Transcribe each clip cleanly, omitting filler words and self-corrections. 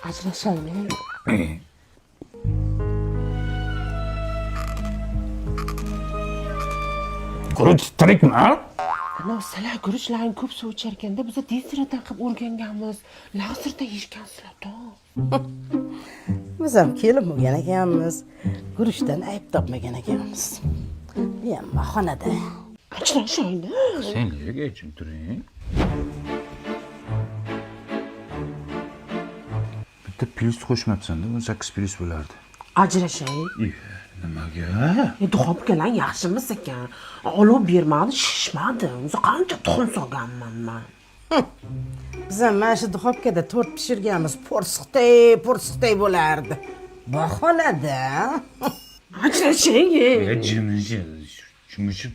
Ajrashaylik. Guruch tirikmi? Ana sizlar guruchlarni ko'p suv icharkanda biz tezroq qilib o'rganganmiz. La'sirda yeyishgansizlar-da. Biz ham kelib bo'lgan ekanmiz. Guruchdan ayb topmagan ekanmiz. Bu ham bahonada. Ajrashaylik. Sen nega aytib turing? Bitta plyus qo'shmabsan-da, 18 plyus bo'lardi. Ajrashaylik. Nimaga? Duxo ukalar yaxshimiz ekan. Olov bermadi, shishmadi. O'zi qancha tuxum solganman men. Biz ham mana shu duxovkada tort pishirganmiz. Po'rsiqday bo'lardi. Bahonada. Ajrashaylik. Jimji. Shuncha.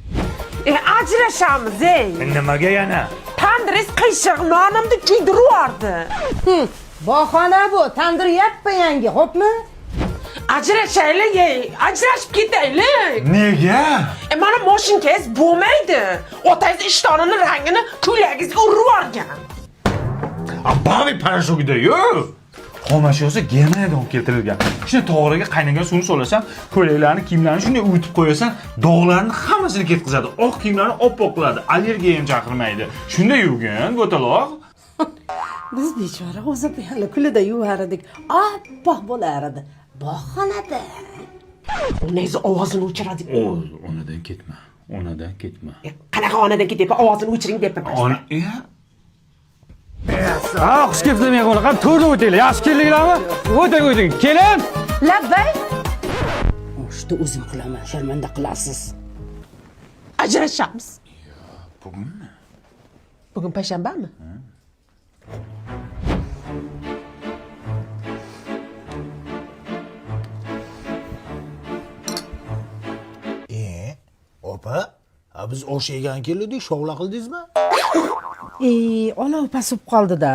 Ajrashamiz, ey. Nimaga yana? Tandris qiyshiq nonimni kuydiryordi. Bahona bu. Tandir yappa yangi, xo'pmi? Ajrashaylik, ey. Ajrashib ketaylik. Nega? Mana moshinkangiz bo'lmaydi. Otangiz ishtonini rangini ko'ylagingizga urib yuborgan. Bavi parashogida-yu. Xomashyosi Germaniyadan olib keltirilgan. Shuni to'g'riga qaynagan suvni solasan, ko'ylaklarni, kiyimlarni shunday uyutib qo'yasan, dog'larni hammasini ketkazadi. Oq kiyimlarni oppoq qiladi, allergiya ham chaqirmaydi. Shunday yuvgin, bo'taloq. Biz bechora o'zi yana kulida yuvar edik. Oppoq bo'lar edi. Bahonada. Onangiz ovozini o'chiradi. Onadan ketma. Onadan ketma. Qanaqa onadan ketyapti? Ovozini o'chiring debman. Ona, Xush kelibsizlar qo'naqam, to'rda o'tinglar. Yaxshi keldinglarmi? O'ting. Kelin. Labbay. O'shda o'zim qilaman, sharmanda qilasiz. Ajrashamiz. bugunmi? Bugun payshanbami? Opa, biz osh yegan keldik, shovla qildingizmi? Olov pasib qoldi-da.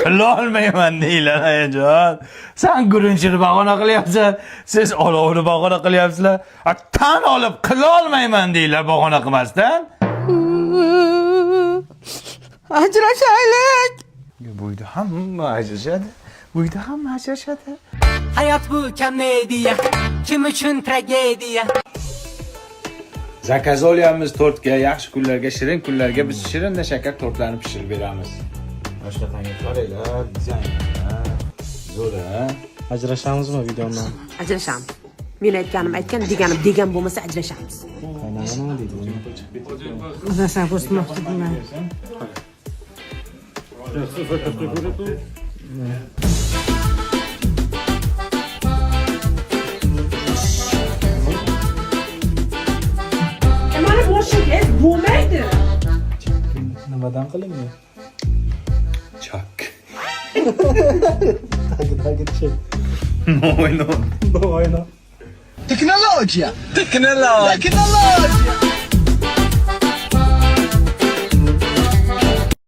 Qilolmayman deylar ayajon. Sen gurunchini bahona qilyapsan, siz olovni bahona qilyapsizlar. Tan olib qilolmayman deylar bahona qilmasdan. Ajrashaylik. Bu yerda hamma ajrashadi. Bu yerda hamma ajrashadi. Hayat bu komediya, kim uchun tragediya. Zakaz olyapmiz tortga, yaxshi kunlarga, shirin kunlarga biz shirinda shakar tortlarni pishirib beramiz. Boshqatanga qaranglar, dizaynlar. Zo'r, ha? Ajrashamizmi videodan? Ajrashamiz. Men aytganim aytgan, deganim degan bo'lmasa ajrashamiz. Nima deydi? O'zim ko'rsatmoqchi edim. Mana moshinkangiz bo'lmaydi. Nimadan qilingan? Chak. Tagi chek. Mo'yno. Oyna. Teknologiya.